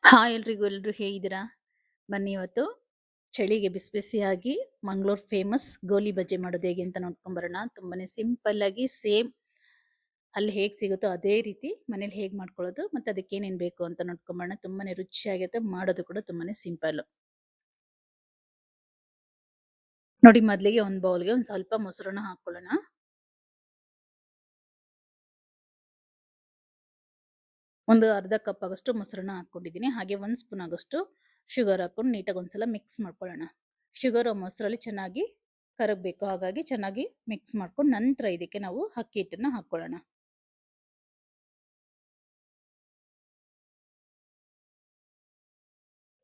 Hi ಎಲ್ರಿಗೂ, ಎಲ್ರು ಹೇಗಿದ್ದೀರಾ? ಬನ್ನಿ ಇವತ್ತು ಚಳಿಗೆ ಬಿಸಿ ಬಿಸಿಯಾಗಿ ಮಂಗಳೂರು ಫೇಮಸ್ ಗೋಲಿ ಬಜ್ಜಿ ಮಾಡೋದು ಹೇಗೆ ಅಂತ ನೋಡ್ಕೊಂಬರೋಣ. ತುಂಬಾನೇ ಸಿಂಪಲ್ ಆಗಿ ಸೇಮ್ ಅಲ್ಲಿ ಹೇಗೆ ಸಿಗುತ್ತೋ ಅದೇ ರೀತಿ ಮನೇಲಿ ಹೇಗೆ ಮಾಡ್ಕೊಳ್ಳೋದು ಮತ್ತೆ ಅದಕ್ಕೆ ಏನೇನು ಬೇಕು ಅಂತ ನೋಡ್ಕೊಂಬರೋಣ. ತುಂಬಾನೇ ರುಚಿಯಾಗಿರುತ್ತೆ, ಮಾಡೋದು ಕೂಡ ತುಂಬಾನೇ ಸಿಂಪಲ್. ನೋಡಿ, ಮೊದಲಿಗೆ ಒಂದು ಬೌಲ್ಗೆ ಒಂದು ಸ್ವಲ್ಪ ಮೊಸರನ್ನ ಹಾಕೊಳ್ಳೋಣ. ಒಂದು ಅರ್ಧ ಕಪ್ ಆಗಷ್ಟು ಮೊಸರನ್ನ ಹಾಕೊಂಡಿದ್ದೀನಿ. ಹಾಗೆ ಒಂದು ಸ್ಪೂನ್ ಆಗಷ್ಟು ಶುಗರ್ ಹಾಕೊಂಡು ನೀಟಾಗಿ ಒಂದ್ಸಲ ಮಿಕ್ಸ್ ಮಾಡ್ಕೊಳ್ಳೋಣ. ಶುಗರ್ ಮೊಸರಲ್ಲಿ ಚೆನ್ನಾಗಿ ಕರಗಬೇಕು, ಹಾಗಾಗಿ ಚೆನ್ನಾಗಿ ಮಿಕ್ಸ್ ಮಾಡ್ಕೊಂಡು ನಂತರ ಇದಕ್ಕೆ ನಾವು ಅಕ್ಕಿ ಹಿಟ್ಟನ್ನ ಹಾಕೊಳ್ಳೋಣ.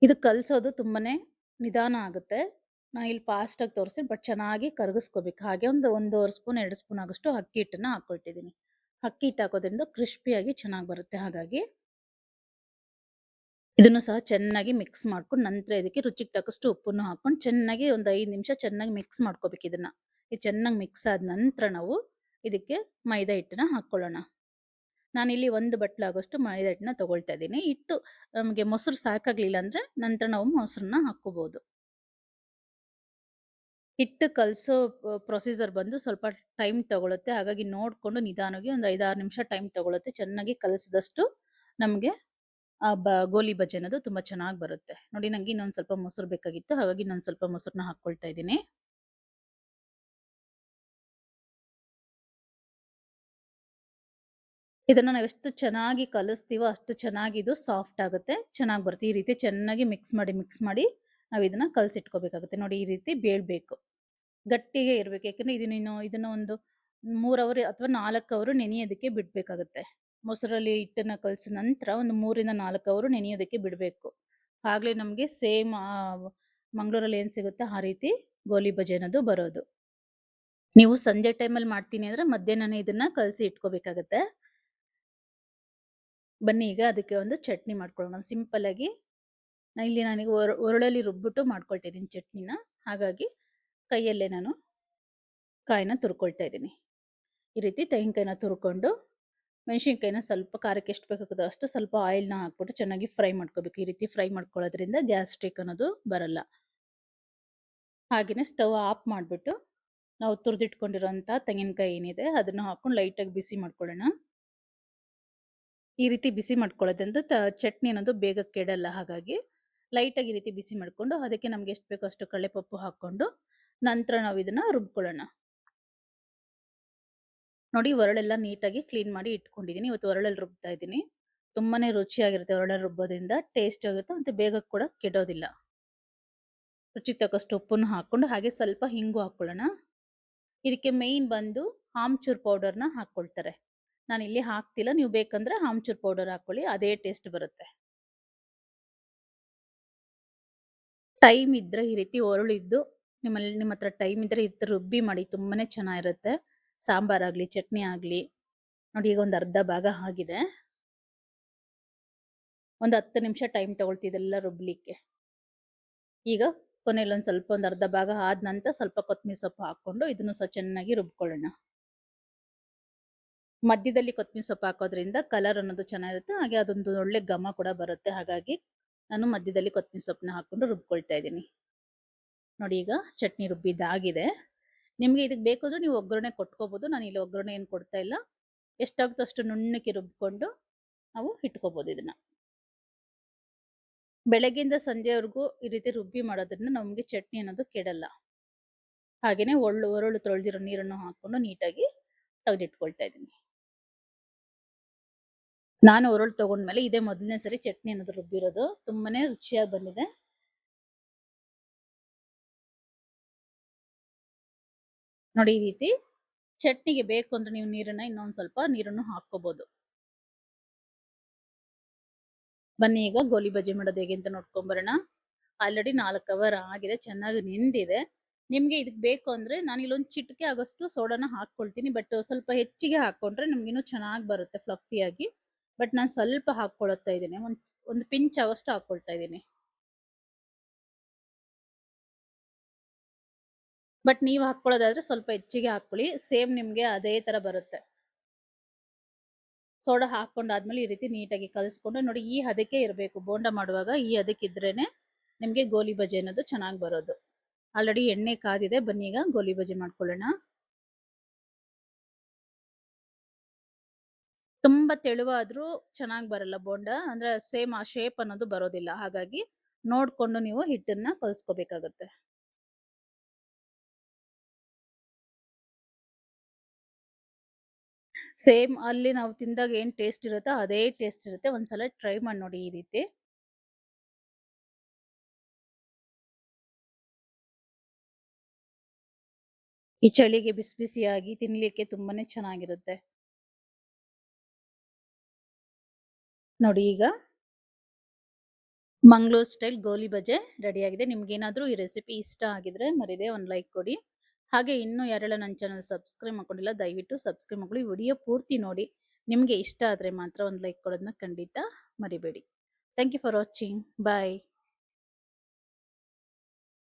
ಇದು ಕಲಸೋದು ತುಂಬಾನೇ ನಿಧಾನ ಆಗುತ್ತೆ. ನಾನು ಇಲ್ಲಿ ಫಾಸ್ಟ್ ಆಗಿ ತೋರಿಸ್ತೀನಿ, ಬಟ್ ಚೆನ್ನಾಗಿ ಕರಗಿಸ್ಕೋಬೇಕು. ಹಾಗೆ ಒಂದೂವರೆ ಸ್ಪೂನ್ 2 ಸ್ಪೂನ್ ಆಗಷ್ಟು ಅಕ್ಕಿ ಹಿಟ್ಟನ್ನ ಹಾಕೊಳ್ತಿದ್ದೀನಿ. ಅಕ್ಕಿ ಹಿಟ್ಟು ಹಾಕೋದ್ರಿಂದ ಕ್ರಿಸ್ಪಿಯಾಗಿ ಚೆನ್ನಾಗಿ ಬರುತ್ತೆ. ಹಾಗಾಗಿ ಇದನ್ನು ಸಹ ಚೆನ್ನಾಗಿ ಮಿಕ್ಸ್ ಮಾಡ್ಕೊಂಡು ನಂತರ ಇದಕ್ಕೆ ರುಚಿಗೆ ತಕ್ಕಷ್ಟು ಉಪ್ಪನ್ನು ಹಾಕೊಂಡು ಚೆನ್ನಾಗಿ ಒಂದು 5 ನಿಮಿಷ ಚೆನ್ನಾಗಿ ಮಿಕ್ಸ್ ಮಾಡ್ಕೋಬೇಕು ಇದನ್ನ. ಇದು ಚೆನ್ನಾಗಿ ಮಿಕ್ಸ್ ಆದ ನಂತರ ನಾವು ಇದಕ್ಕೆ ಮೈದಾ ಹಿಟ್ಟನ್ನ ಹಾಕೊಳ್ಳೋಣ. ನಾನಿಲ್ಲಿ ಒಂದು ಬಟ್ಲಾಗೋಷ್ಟು ಮೈದಾ ಹಿಟ್ಟನ್ನ ತಗೊಳ್ತಾ ಇದ್ದೀನಿ. ಹಿಟ್ಟು ನಮಗೆ ಮೊಸರು ಸಾಕಾಗ್ಲಿಲ್ಲ ಅಂದ್ರೆ ನಂತರ ನಾವು ಮೊಸರನ್ನ ಹಾಕೋಬಹುದು. ಹಿಟ್ಟು ಕಲಸೋ ಪ್ರೊಸೀಜರ್ ಬಂದು ಸ್ವಲ್ಪ ಟೈಮ್ ತಗೊಳುತ್ತೆ. ಹಾಗಾಗಿ ನೋಡ್ಕೊಂಡು ನಿಧಾನವಾಗಿ ಒಂದು 5-6 ನಿಮಿಷ ಟೈಮ್ ತಗೊಳುತ್ತೆ. ಚೆನ್ನಾಗಿ ಕಲಸಿದಷ್ಟು ನಮಗೆ ಆ ಗೋಲಿ ಬಜ್ಜಿ ಅನ್ನೋದು ತುಂಬಾ ಚೆನ್ನಾಗಿ ಬರುತ್ತೆ. ನೋಡಿ, ನಂಗೆ ಇನ್ನೊಂದು ಸ್ವಲ್ಪ ಮೊಸರು ಬೇಕಾಗಿತ್ತು, ಹಾಗಾಗಿ ಇನ್ನೊಂದು ಸ್ವಲ್ಪ ಮೊಸರನ್ನ ಹಾಕೊಳ್ತಾ ಇದ್ದೀನಿ. ಇದನ್ನ ನಾವೆಷ್ಟು ಚೆನ್ನಾಗಿ ಕಲಿಸ್ತೀವೋ ಅಷ್ಟು ಚೆನ್ನಾಗಿ ಇದು ಸಾಫ್ಟ್ ಆಗುತ್ತೆ, ಚೆನ್ನಾಗಿ ಬರುತ್ತೆ. ಈ ರೀತಿ ಚೆನ್ನಾಗಿ ಮಿಕ್ಸ್ ಮಾಡಿ ನಾವು ಇದನ್ನ ಕಲಸಿಟ್ಕೋಬೇಕಾಗುತ್ತೆ. ನೋಡಿ, ಈ ರೀತಿ ಬೇಳ್ಬೇಕು, ಗಟ್ಟಿಗೆ ಇರ್ಬೇಕು. ಯಾಕಂದ್ರೆ ಇದನ್ನ ಒಂದು 3 ಅವರ್ ಅಥವಾ 4 ಅವರು ನೆನೆಯೋದಕ್ಕೆ ಬಿಡ್ಬೇಕಾಗುತ್ತೆ. ಮೊಸರಲ್ಲಿ ಹಿಟ್ಟನ್ನ ಕಲಸಿದ ನಂತರ ಒಂದು 3 4 ಅವರು ನೆನೆಯೋದಕ್ಕೆ ಬಿಡಬೇಕು. ಆಗ್ಲೇ ನಮಗೆ ಸೇಮ್ ಮಂಗಳೂರಲ್ಲಿ ಏನ್ ಸಿಗುತ್ತೆ ಆ ರೀತಿ ಗೋಲಿ ಬಜೆ ಅನ್ನೋದು ಬರೋದು. ನೀವು ಸಂಜೆ ಟೈಮಲ್ಲಿ ಮಾಡ್ತೀನಿ ಅಂದ್ರೆ ಮಧ್ಯಾಹ್ನನೇ ಇದನ್ನ ಕಲಸಿ ಇಟ್ಕೋಬೇಕಾಗತ್ತೆ. ಬನ್ನಿ ಈಗ ಅದಕ್ಕೆ ಒಂದು ಚಟ್ನಿ ಮಾಡ್ಕೊಳ್ಳೋಣ. ಸಿಂಪಲ್ ಆಗಿ ಇಲ್ಲಿ ನನಗೆ ಒರಳಲ್ಲಿ ರುಬ್ಬಿಟ್ಟು ಮಾಡ್ಕೊಳ್ತಾ ಇದ್ದೀನಿ ಚಟ್ನಿನ. ಹಾಗಾಗಿ ಕೈಯಲ್ಲೇ ನಾನು ಕಾಯಿನ ತುರ್ಕೊಳ್ತಾ ಇದ್ದೀನಿ. ಈ ರೀತಿ ತೆಂಗಿನಕಾಯಿನ ತುರ್ಕೊಂಡು ಮೆಣಸಿನ್ಕಾಯಿನ ಸ್ವಲ್ಪ ಖಾರಕ್ಕೆ ಎಷ್ಟು ಬೇಕಾಗುತ್ತೋ ಅಷ್ಟು ಸ್ವಲ್ಪ ಆಯಿಲ್ನ ಹಾಕ್ಬಿಟ್ಟು ಚೆನ್ನಾಗಿ ಫ್ರೈ ಮಾಡ್ಕೋಬೇಕು. ಈ ರೀತಿ ಫ್ರೈ ಮಾಡ್ಕೊಳ್ಳೋದ್ರಿಂದ ಗ್ಯಾಸ್ಟ್ರಿಕ್ ಅನ್ನೋದು ಬರಲ್ಲ. ಹಾಗೆಯೇ ಸ್ಟವ್ ಆಫ್ ಮಾಡಿಬಿಟ್ಟು ನಾವು ತುರಿದಿಟ್ಕೊಂಡಿರೋಂಥ ತೆಂಗಿನಕಾಯಿ ಏನಿದೆ ಅದನ್ನು ಹಾಕೊಂಡು ಲೈಟಾಗಿ ಬಿಸಿ ಮಾಡ್ಕೊಳ್ಳೋಣ. ಈ ರೀತಿ ಬಿಸಿ ಮಾಡ್ಕೊಳ್ಳೋದ್ರಿಂದ ಚಟ್ನಿ ಅನ್ನೋದು ಬೇಗ ಕೆಡಲ್ಲ. ಹಾಗಾಗಿ ಲೈಟಾಗಿ ಈ ರೀತಿ ಬಿಸಿ ಮಾಡಿಕೊಂಡು ಅದಕ್ಕೆ ನಮ್ಗೆ ಎಷ್ಟು ಬೇಕೋ ಅಷ್ಟು ಕಡಲೆಪಪ್ಪು ಹಾಕ್ಕೊಂಡು ನಂತರ ನಾವು ಇದನ್ನ ರುಬ್ಕೊಳ್ಳೋಣ. ನೋಡಿ, ಒರಳೆಲ್ಲ ನೀಟಾಗಿ ಕ್ಲೀನ್ ಮಾಡಿ ಇಟ್ಕೊಂಡಿದ್ದೀನಿ. ಇವತ್ತು ಒರಳಲ್ಲಿ ರುಬ್ತಾ ಇದ್ದೀನಿ. ತುಂಬಾನೇ ರುಚಿಯಾಗಿರುತ್ತೆ ಒರಳಲ್ಲಿ ರುಬ್ಬೋದ್ರಿಂದ, ಟೇಸ್ಟ್ ಆಗುತ್ತೆ ಮತ್ತೆ ಬೇಗ ಕೂಡ ಕೆಡೋದಿಲ್ಲ. ರುಚಿಗೆ ತಕ್ಕಷ್ಟು ಉಪ್ಪನ್ನು ಹಾಕೊಂಡು ಹಾಗೆ ಸ್ವಲ್ಪ ಹಿಂಗು ಹಾಕೊಳ್ಳೋಣ. ಇದಕ್ಕೆ ಮೇಯ್ನ್ ಬಂದು ಆಮ್ಚೂರ್ ಪೌಡರ್ನ ಹಾಕೊಳ್ತಾರೆ. ನಾನು ಇಲ್ಲಿ ಹಾಕ್ತಿಲ್ಲ, ನೀವು ಬೇಕಂದ್ರೆ ಆಮ್ಚೂರ್ ಪೌಡರ್ ಹಾಕೊಳ್ಳಿ, ಅದೇ ಟೇಸ್ಟ್ ಬರುತ್ತೆ. ಟೈಮ್ ಇದ್ರೆ ಈ ರೀತಿ ಒರಳಿದ್ದು ನಿಮ್ಮ ಹತ್ರ ಟೈಮ್ ಇದ್ರೆ ಈ ರೀತಿ ರುಬ್ಬಿ ಮಾಡಿ, ತುಂಬಾನೇ ಚೆನ್ನಾಗಿರುತ್ತೆ. ಸಾಂಬಾರಾಗ್ಲಿ ಚಟ್ನಿ ಆಗ್ಲಿ. ನೋಡಿ, ಈಗ ಒಂದು ಅರ್ಧ ಭಾಗ ಆಗಿದೆ. ಒಂದು 10 ನಿಮಿಷ ಟೈಮ್ ತಗೊಳ್ತಿದೆಲ್ಲ ರುಬ್ಲಿಕ್ಕೆ. ಈಗ ಕೊನೆಯಲ್ಲಿ ಒಂದು ಸ್ವಲ್ಪ ಒಂದು ಅರ್ಧ ಭಾಗ ಆದ ನಂತರ ಸ್ವಲ್ಪ ಕೊತ್ತಂಬರಿ ಸೊಪ್ಪು ಹಾಕೊಂಡು ಇದನ್ನು ಸಹ ಚೆನ್ನಾಗಿ ರುಬ್ಕೊಳ್ಳೋಣ. ಮಧ್ಯದಲ್ಲಿ ಕೊತ್ತಂಬರಿ ಸೊಪ್ಪು ಹಾಕೋದ್ರಿಂದ ಕಲರ್ ಅನ್ನೋದು ಚೆನ್ನಾಗಿರುತ್ತೆ, ಹಾಗೆ ಅದೊಂದು ಒಳ್ಳೆ ಘಮ ಕೂಡ ಬರುತ್ತೆ. ಹಾಗಾಗಿ ನಾನು ಮಧ್ಯದಲ್ಲಿ ಕೊತ್ತಂಬರಿ ಸೊಪ್ಪನ್ನ ಹಾಕೊಂಡು ರುಬ್ಕೊಳ್ತಾ ಇದ್ದೀನಿ. ನೋಡಿ, ಈಗ ಚಟ್ನಿ ರುಬ್ಬಿದ್ದಾಗಿದೆ. ನಿಮಗೆ ಇದಕ್ಕೆ ಬೇಕಾದ್ರೆ ನೀವು ಒಗ್ಗರಣೆ ಕೊಟ್ಕೋಬಹುದು. ನಾನು ಇಲ್ಲಿ ಒಗ್ಗರಣೆ ಏನು ಕೊಡ್ತಾ ಇಲ್ಲ. ಎಷ್ಟಾಗುತ್ತೋ ಅಷ್ಟು ನುಣ್ಣಕ್ಕೆ ರುಬ್ಕೊಂಡು ನಾವು ಇಟ್ಕೋಬಹುದು. ಇದನ್ನ ಬೆಳಗ್ಗೆಯಿಂದ ಸಂಜೆವರೆಗೂ ಈ ರೀತಿ ರುಬ್ಬಿ ಮಾಡೋದ್ರಿಂದ ನಮಗೆ ಚಟ್ನಿ ಅನ್ನೋದು ಕೆಡಲ್ಲ. ಹಾಗೇನೆ ಒರಳು ತೊಳೆದಿರೋ ನೀರನ್ನು ಹಾಕೊಂಡು ನೀಟಾಗಿ ತೆಗೆದಿಟ್ಕೊಳ್ತಾ ಇದ್ದೀನಿ. ನಾನು ಒರಳು ತಗೊಂಡ್ಮೇಲೆ ಇದೇ ಮೊದಲನೇ ಸರಿ ಚಟ್ನಿ ಅನ್ನೋದು ರುಬ್ಬಿರೋದು. ತುಂಬಾನೇ ರುಚಿಯಾಗಿ ಬಂದಿದೆ. ನೋಡಿ, ಈ ರೀತಿ ಚಟ್ನಿಗೆ ಬೇಕು ಅಂದ್ರೆ ನೀವು ಇನ್ನೊಂದ್ ಸ್ವಲ್ಪ ನೀರನ್ನು ಹಾಕೋಬಹುದು. ಬನ್ನಿ ಈಗ ಗೋಲಿ ಬಜ್ಜಿ ಮಾಡೋದು ಹೇಗೆ ಅಂತ ನೋಡ್ಕೊಂಬರೋಣ. ಆಲ್ರೆಡಿ 4 ಅವರ್ ಆಗಿದೆ, ಚೆನ್ನಾಗಿ ನೆಂದಿದೆ. ನಿಮ್ಗೆ ಇದಕ್ಕೆ ಬೇಕು ಅಂದ್ರೆ ನಾನು ಇಲ್ಲೊಂದು ಚಿಟಿಕೆ ಆಗೋಷ್ಟು ಸೋಡಾನ ಹಾಕೊಳ್ತೀನಿ, ಬಟ್ ಸ್ವಲ್ಪ ಹೆಚ್ಚಿಗೆ ಹಾಕೊಂಡ್ರೆ ನಿಮ್ಗೆ ಇನ್ನೂ ಚೆನ್ನಾಗಿ ಬರುತ್ತೆ ಫ್ಲಫಿಯಾಗಿ. ಬಟ್ ನಾನು ಸ್ವಲ್ಪ ಹಾಕೊಳ್ತಾ ಇದ್ದೀನಿ, ಒಂದು ಪಿಂಚ್ ಆಗೋಷ್ಟು ಹಾಕೊಳ್ತಾ ಇದ್ದೀನಿ. ಬಟ್ ನೀವು ಹಾಕೊಳ್ಳೋದಾದ್ರೆ ಸ್ವಲ್ಪ ಹೆಚ್ಚಿಗೆ ಹಾಕೊಳ್ಳಿ, ಸೇಮ್ ನಿಮ್ಗೆ ಅದೇ ತರ ಬರುತ್ತೆ. ಸೋಡಾ ಹಾಕ್ಕೊಂಡಾದ್ಮೇಲೆ ಈ ರೀತಿ ನೀಟಾಗಿ ಕಲಿಸ್ಕೊಂಡು ನೋಡಿ ಈ ಹದಕ್ಕೆ ಇರಬೇಕು. ಬೋಂಡ ಮಾಡುವಾಗ ಈ ಹದಕ್ಕಿದ್ರೇನೆ ನಿಮಗೆ ಗೋಲಿ ಬಜೆ ಅನ್ನೋದು ಚೆನ್ನಾಗಿ ಬರೋದು. ಆಲ್ರೆಡಿ ಎಣ್ಣೆ ಕಾದಿದೆ, ಬನ್ನಿ ಈಗ ಗೋಲಿ ಬಜೆ ಮಾಡ್ಕೊಳ್ಳೋಣ. ತುಂಬಾ ತೆಳುವಾದ್ರೂ ಚೆನ್ನಾಗಿ ಬರಲ್ಲ ಬೋಂಡ, ಅಂದ್ರೆ ಸೇಮ್ ಆ ಶೇಪ್ ಅನ್ನೋದು ಬರೋದಿಲ್ಲ. ಹಾಗಾಗಿ ನೋಡ್ಕೊಂಡು ನೀವು ಹಿಟ್ಟನ್ನ ಕಲ್ಸ್ಕೋಬೇಕಾಗತ್ತೆ. ಸೇಮ್ ಅಲ್ಲಿ ನಾವು ತಿಂದಾಗ ಏನ್ ಟೇಸ್ಟ್ ಇರುತ್ತೋ ಅದೇ ಟೇಸ್ಟ್ ಇರುತ್ತೆ. ಒಂದ್ಸಲ ಟ್ರೈ ಮಾಡಿ ನೋಡಿ ಈ ರೀತಿ. ಈ ಚಳಿಗೆ ಬಿಸಿ ಬಿಸಿಯಾಗಿ ತಿನ್ಲಿಕ್ಕೆ ತುಂಬಾನೇ ಚೆನ್ನಾಗಿರುತ್ತೆ. ನೋಡಿ ಈಗ ಮಂಗಳೂರು ಸ್ಟೈಲ್ ಗೋಲಿ ಬಜೆ ರೆಡಿ ಆಗಿದೆ. ನಿಮ್ಗೇನಾದ್ರೂ ಈ ರೆಸಿಪಿ ಇಷ್ಟ ಆಗಿದ್ರೆ ಮರಿದೆ ಒಂದು ಲೈಕ್ ಕೊಡಿ. ಹಾಗೆ ಇನ್ನೂ ಯಾರೆಲ್ಲ ನನ್ನ ಚಾನಲ್ ಸಬ್ಸ್ಕ್ರೈಬ್ ಮಾಡ್ಕೊಂಡಿಲ್ಲ ದಯವಿಟ್ಟು ಸಬ್ಸ್ಕ್ರೈಬ್ ಮಾಡ್ಕೊಳ್ಳಿ. ವಿಡಿಯೋ ಪೂರ್ತಿ ನೋಡಿ. ನಿಮಗೆ ಇಷ್ಟ ಆದರೆ ಮಾತ್ರ ಒಂದು ಲೈಕ್ ಕೊಡೋದನ್ನ ಖಂಡಿತ ಮರಿಬೇಡಿ. Thank you for watching. Bye.